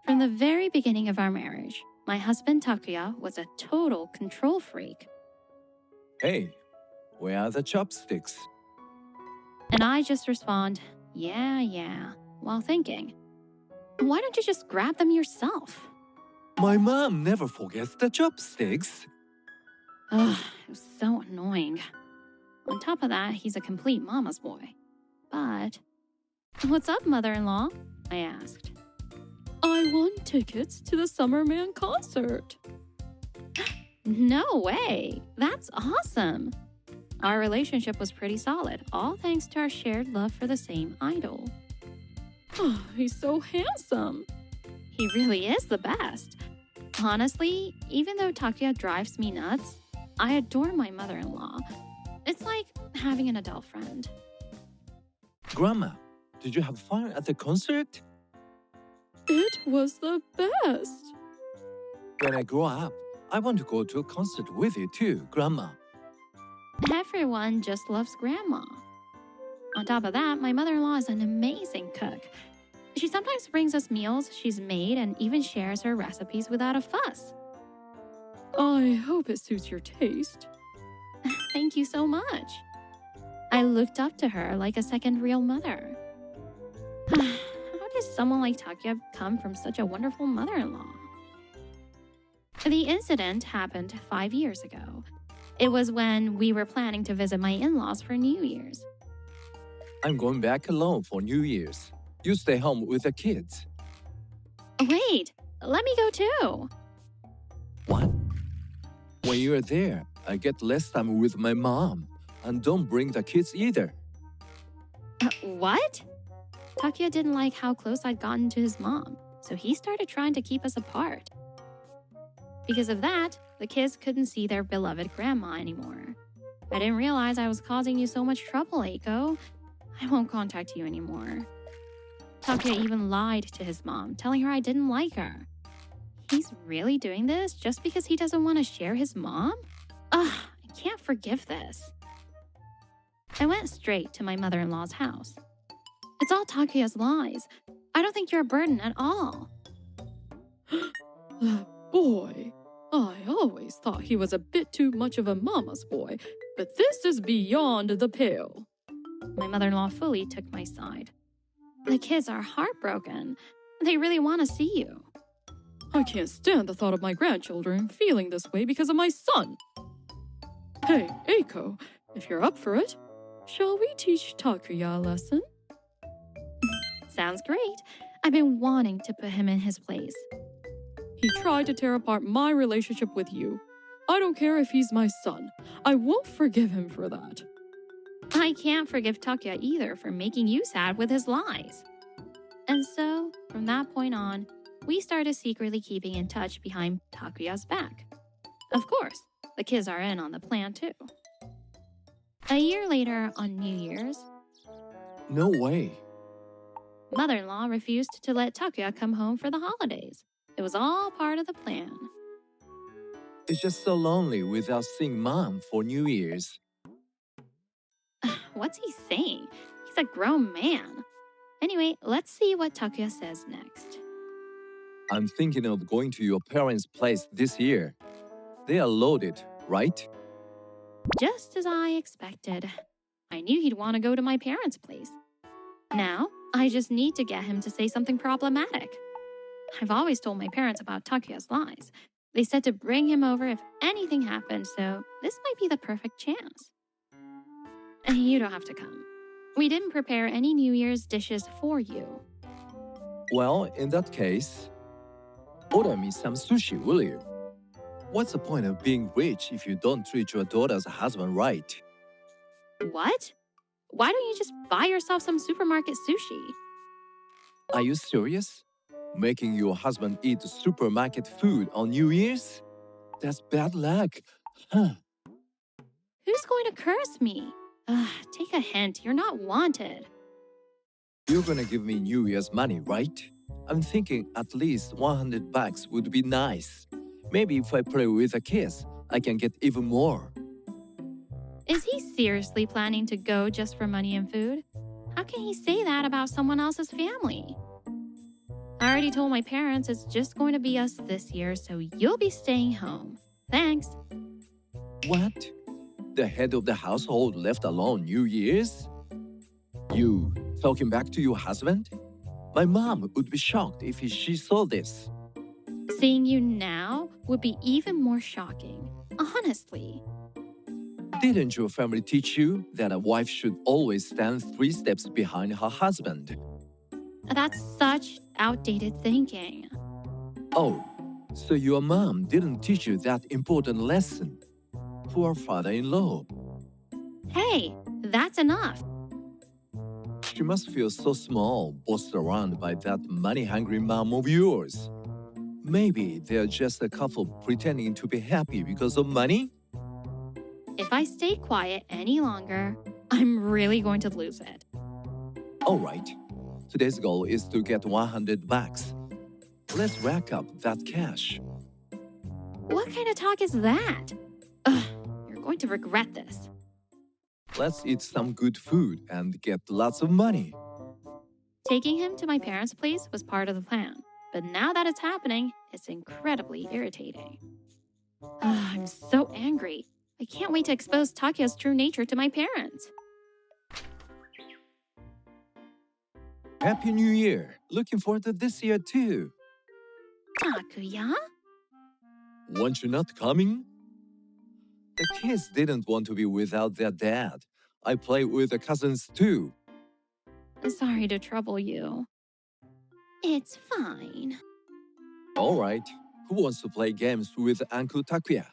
From the very beginning of our marriage, my husband Takuya was a total control freak. Hey, where are the chopsticks? And I just respond, yeah, while thinking, why don't you just grab them yourself? My mom never forgets the chopsticks. Ugh, it was so annoying. On top of that, he's a complete mama's boy. But, what's up, mother-in-law? I asked. I won tickets to the Summer Man concert. No way! That's awesome! Our relationship was pretty solid, all thanks to our shared love for the same idol. Oh, he's so handsome. He really is the best. Honestly, even though Takuya drives me nuts, I adore my mother-in-law. It's like having an adult friend. Grandma, did you have fun at the concert? It was the best. When I grow up, I want to go to a concert with you too, Grandma. Everyone just loves Grandma. On top of that, my mother-in-law is an amazing cook. She sometimes brings us meals she's made and even shares her recipes without a fuss. I hope it suits your taste. Thank you so much. I looked up to her like a second real mother. How does someone like Takuya come from such a wonderful mother-in-law? The incident happened 5 years ago. It was when we were planning to visit my in-laws for New Year's. I'm going back alone for New Year's. You stay home with the kids. Wait, let me go too. What? When you're there, I get less time with my mom. And don't bring the kids either. What? Takuya didn't like how close I'd gotten to his mom, so he started trying to keep us apart. Because of that, the kids couldn't see their beloved grandma anymore. I didn't realize I was causing you so much trouble, Eiko. I won't contact you anymore. Takuya even lied to his mom, telling her I didn't like her. He's really doing this just because he doesn't want to share his mom? Ugh, I can't forgive this. I went straight to my mother-in-law's house. It's all Takuya's lies. I don't think you're a burden at all. That boy. I always thought he was a bit too much of a mama's boy, but this is beyond the pale. My mother-in-law fully took my side. The kids are heartbroken. They really want to see you. I can't stand the thought of my grandchildren feeling this way because of my son. Hey, Eiko, if you're up for it, shall we teach Takuya a lesson? Sounds great. I've been wanting to put him in his place. He tried to tear apart my relationship with you. I don't care if he's my son. I won't forgive him for that. I can't forgive Takuya either for making you sad with his lies. And so, from that point on, we started secretly keeping in touch behind Takuya's back. Of course, the kids are in on the plan too. A year later, on New Year's, No way. mother-in-law refused to let Takuya come home for the holidays. It was all part of the plan. It's just so lonely without seeing mom for New Year's. What's he saying? He's a grown man. Anyway, let's see what Takuya says next. I'm thinking of going to your parents' place this year. They are loaded, right? Just as I expected. I knew he'd want to go to my parents' place. Now, I just need to get him to say something problematic. I've always told my parents about Takuya's lies. They said to bring him over if anything happened, so this might be the perfect chance. And you don't have to come. We didn't prepare any New Year's dishes for you. Well, in that case, order me some sushi, will you? What's the point of being rich if you don't treat your daughter's husband right? What? Why don't you just buy yourself some supermarket sushi? Are you serious? Making your husband eat supermarket food on New Year's? That's bad luck. Huh. Who's going to curse me? Take a hint, you're not wanted. You're gonna give me New Year's money, right? I'm thinking at least $100 would be nice. Maybe if I play with the kids, I can get even more. Is he seriously planning to go just for money and food? How can he say that about someone else's family? I already told my parents it's just going to be us this year, so you'll be staying home. Thanks. What? The head of the household left alone New Year's? You talking back to your husband? My mom would be shocked if she saw this. Seeing you now would be even more shocking. Honestly. Didn't your family teach you that a wife should always stand 3 steps behind her husband? That's such outdated thinking. Oh, so your mom didn't teach you that important lesson? Poor father-in-law. Hey, that's enough. She must feel so small, bossed around by that money-hungry mom of yours. Maybe they're just a couple pretending to be happy because of money? If I stay quiet any longer, I'm really going to lose it. All right. Today's goal is to get 100 bucks. Let's rack up that cash. What kind of talk is that? Ugh, you're going to regret this. Let's eat some good food and get lots of money. Taking him to my parents' place was part of the plan, but now that it's happening, it's incredibly irritating. I'm so angry. I can't wait to expose Takuya's true nature to my parents. Happy New Year! Looking forward to this year too. Takuya? Weren't you not coming? The kids didn't want to be without their dad. I play with the cousins too. Sorry to trouble you. It's fine. All right. Who wants to play games with Uncle Takuya?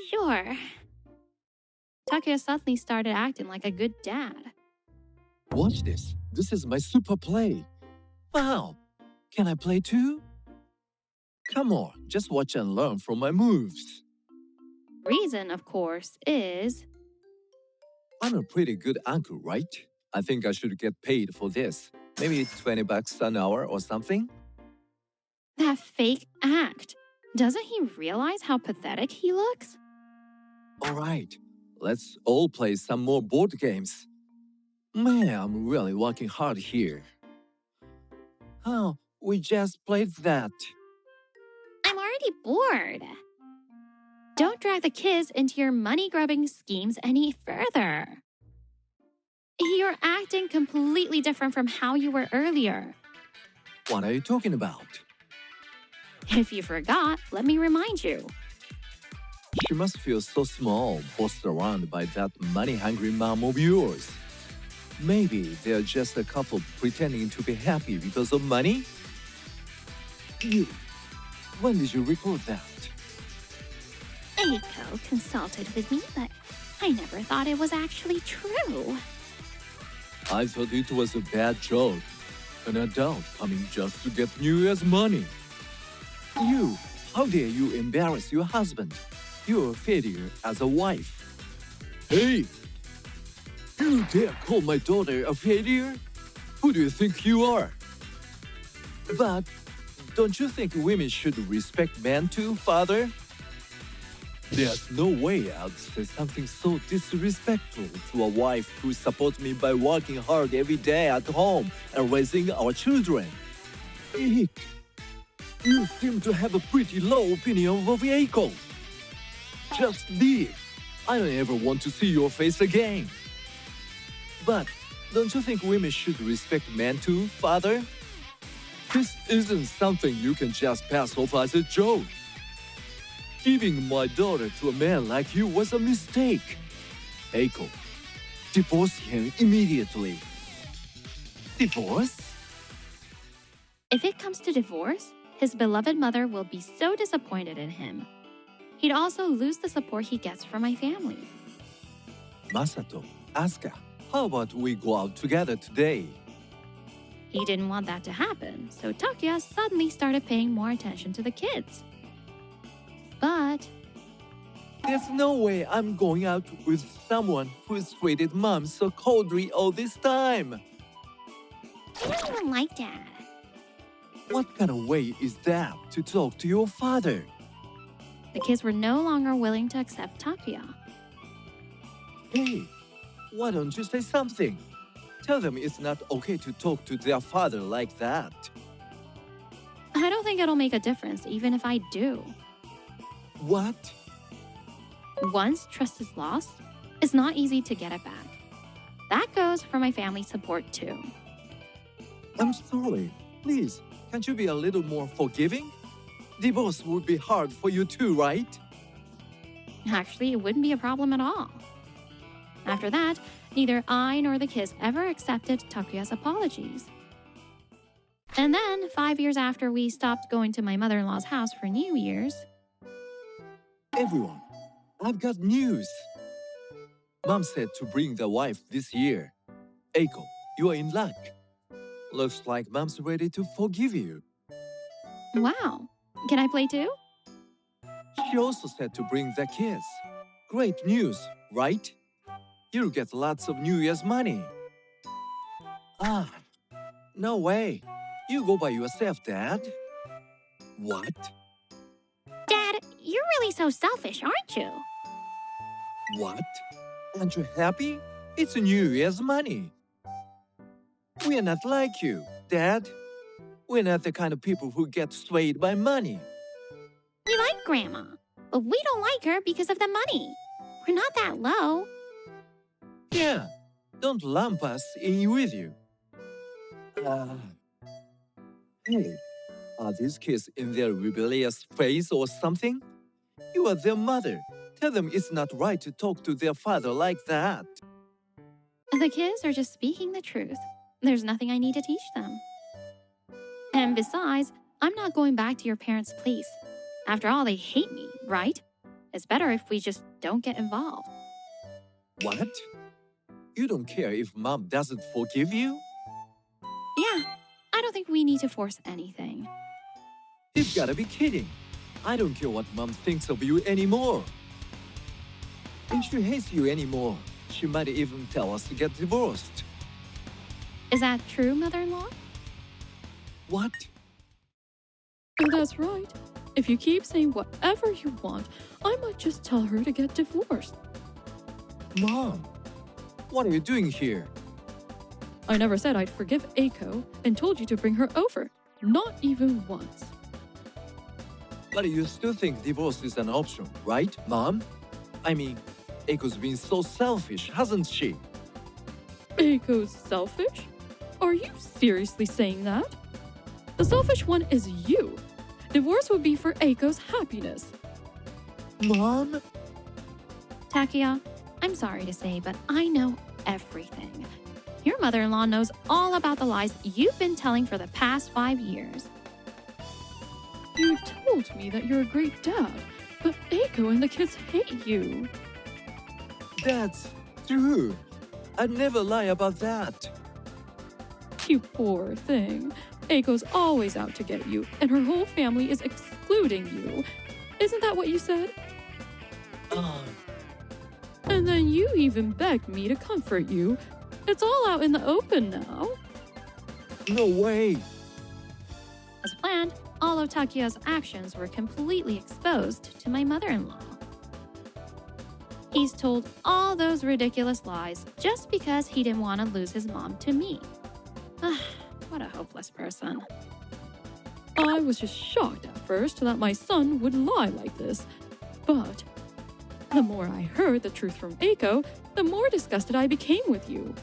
Sure. Takuya suddenly started acting like a good dad. Watch this. This is my super play. Wow. Can I play too? Come on, just watch and learn from my moves. Reason, of course, is... I'm a pretty good uncle, right? I think I should get paid for this. Maybe 20 bucks an hour or something? that fake act. Doesn't he realize how pathetic he looks? All right, let's all play some more board games. Man, I'm really working hard here. Oh, we just played that. I'm already bored. Don't drag the kids into your money-grubbing schemes any further. You're acting completely different from how you were earlier. What are you talking about? If you forgot, let me remind you. She must feel so small, bossed around by that money-hungry mom of yours. Maybe they're just a couple pretending to be happy because of money? You, when did you record that? Eiko consulted with me, but I never thought it was actually true. I thought it was a bad joke. An adult coming just to get New Year's money. You, how dare you embarrass your husband? You're a failure as a wife. Hey! You dare call my daughter a failure? Who do you think you are? But don't you think women should respect men too, father? There's no way I'd say something so disrespectful to a wife who supports me by working hard every day at home and raising our children. Eek. You seem to have a pretty low opinion of Eiko. Just leave. I don't ever want to see your face again. But don't you think women should respect men too, father? This isn't something you can just pass off as a joke. Giving my daughter to a man like you was a mistake. Eiko, divorce him immediately. Divorce? If it comes to divorce, his beloved mother will be so disappointed in him. He'd also lose the support he gets from my family. Masato, Asuka, how about we go out together today? He didn't want that to happen, so Takuya suddenly started paying more attention to the kids. But There's no way I'm going out with someone who's treated mom so coldly all this time. I don't even like Dad. What kind of way is that to talk to your father? The kids were no longer willing to accept Takuya. Hey, why don't you say something? Tell them it's not okay to talk to their father like that. I don't think it'll make a difference, even if I do. What? Once trust is lost, it's not easy to get it back. That goes for my family support too. I'm sorry. Please, can't you be a little more forgiving? Divorce would be hard for you too, right? Actually, it wouldn't be a problem at all. After that, neither I nor the kids ever accepted Takuya's apologies. And then, 5 years after we stopped going to my mother-in-law's house for New Year's, Everyone, I've got news. Mom said to bring the wife this year. Eiko, you are in luck. Looks like Mom's ready to forgive you. wow, can I play too? She also said to bring the kids. Great news, right? You'll get lots of New Year's money. Ah, no way. You go by yourself, Dad. What? Dad, you're really so selfish, aren't you? What? Aren't you happy? It's New Year's money. We are not like you, Dad. We're not the kind of people who get swayed by money. We like Grandma, but we don't like her because of the money. We're not that low. Yeah, don't lump us in with you. Hey, are these kids in their rebellious phase or something? You are their mother. Tell them it's not right to talk to their father like that. The kids are just speaking the truth. There's nothing I need to teach them. And besides, I'm not going back to your parents' place. After all, they hate me, right? It's better if we just don't get involved. What? You don't care if Mom doesn't forgive you? Yeah, I don't think we need to force anything. You've got to be kidding. I don't care what Mom thinks of you anymore. If she hates you anymore, she might even tell us to get divorced. Is that true, mother-in-law? What? That's right. If you keep saying whatever you want, I might just tell her to get divorced. Mom, what are you doing here? I never said I'd forgive Eiko and told you to bring her over. Not even once. But you still think divorce is an option, right, Mom? I mean, Eiko's been so selfish, hasn't she? Eiko's selfish? Are you seriously saying that? The selfish one is you. Divorce would be for Eiko's happiness. Mom? Takuya, I'm sorry to say, but I know everything. Your mother-in-law knows all about the lies you've been telling for the past 5 years. You told me that you're a great dad, but Eiko and the kids hate you. That's true. I'd never lie about that. You poor thing. Eiko's always out to get you, and her whole family is excluding you. Isn't that what you said? And then you even begged me to comfort you. It's all out in the open now. No way. As planned, all of Takuya's actions were completely exposed to my mother-in-law. He's told all those ridiculous lies just because he didn't want to lose his mom to me. What a hopeless person. I was just shocked at first that my son would lie like this. But the more I heard the truth from Eiko, the more disgusted I became with you.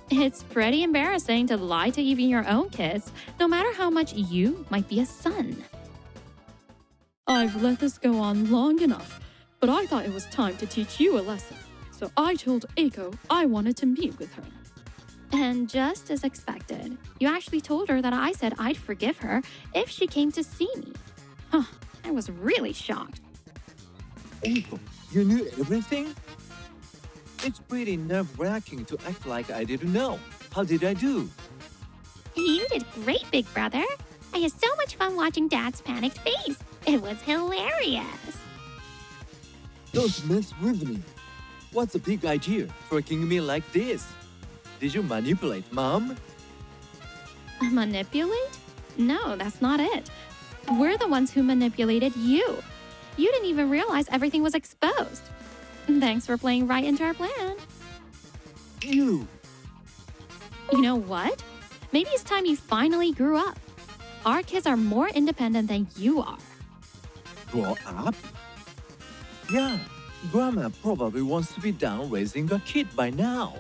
It's pretty embarrassing to lie to even your own kids, no matter how much you might be a son. I've let this go on long enough, but I thought it was time to teach you a lesson. So I told Eiko I wanted to meet with her. And just as expected, you actually told her that I said I'd forgive her if she came to see me. I was really shocked. Eiko, you knew everything? It's pretty nerve-wracking to act like I didn't know. How did I do? You did great, big brother. I had so much fun watching Dad's panicked face. It was hilarious. Don't mess with me. What's the big idea, tricking me like this? Did you manipulate Mom? Manipulate? No, that's not it. We're the ones who manipulated you. You didn't even realize everything was exposed. Thanks for playing right into our plan. You! You know what? Maybe it's time you finally grew up. Our kids are more independent than you are. Grow up? Yeah, Grandma probably wants to be done raising a kid by now.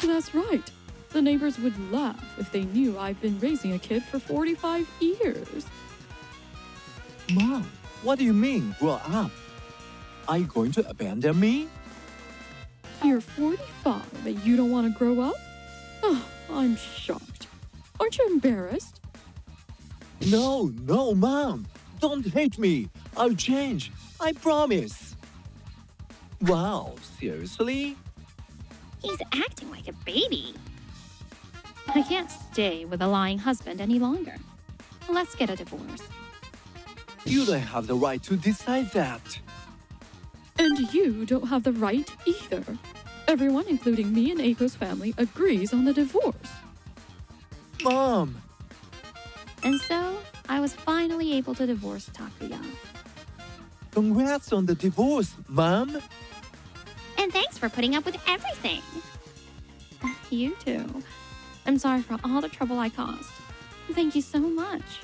That's right. The neighbors would laugh if they knew I've been raising a kid for 45 years. Mom, what do you mean, grow up? Are you going to abandon me? You're 45 and you don't want to grow up? Oh, I'm shocked. Aren't you embarrassed? No, Mom. Don't hate me. I'll change. I promise. Wow, seriously? He's acting like a baby. I can't stay with a lying husband any longer. Let's get a divorce. You don't have the right to decide that. And you don't have the right either. Everyone, including me and Eiko's family, agrees on the divorce. Mom! And so, I was finally able to divorce Takuya. Congrats on the divorce, Mom! And thanks for putting up with everything. You too. I'm sorry for all the trouble I caused. Thank you so much.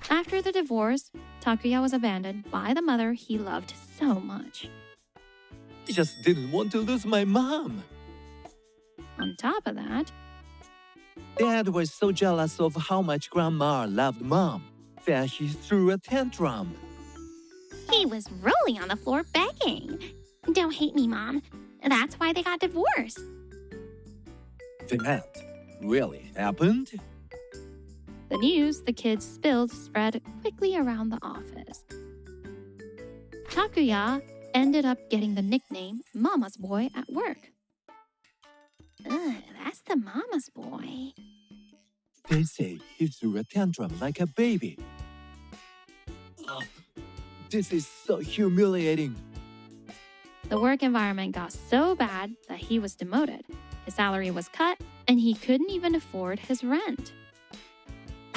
After the divorce, Takuya was abandoned by the mother he loved so much. I just didn't want to lose my mom. On top of that, Dad was so jealous of how much Grandma loved Mom that he threw a tantrum. he was rolling on the floor begging. Don't hate me, Mom. That's why they got divorced. That really happened? The news the kids spilled spread quickly around the office. Takuya ended up getting the nickname Mama's Boy at work. Ugh, that's the Mama's Boy. They say he threw a tantrum like a baby. Oh, this is so humiliating. The work environment got so bad that he was demoted. His salary was cut, and he couldn't even afford his rent.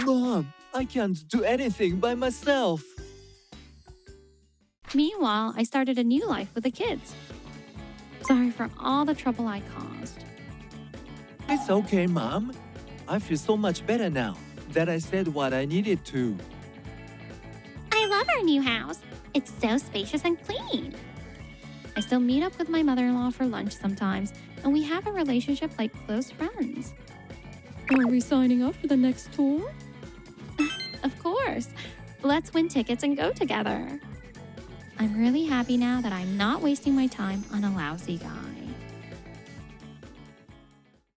Mom, I can't do anything by myself. Meanwhile, I started a new life with the kids. Sorry for all the trouble I caused. It's okay, Mom. I feel so much better now that I said what I needed to. I love our new house. It's so spacious and clean. I still meet up with my mother-in-law for lunch sometimes, and we have a relationship like close friends. Are we signing up for the next tour? Of course. Let's win tickets and go together. I'm really happy now that I'm not wasting my time on a lousy guy.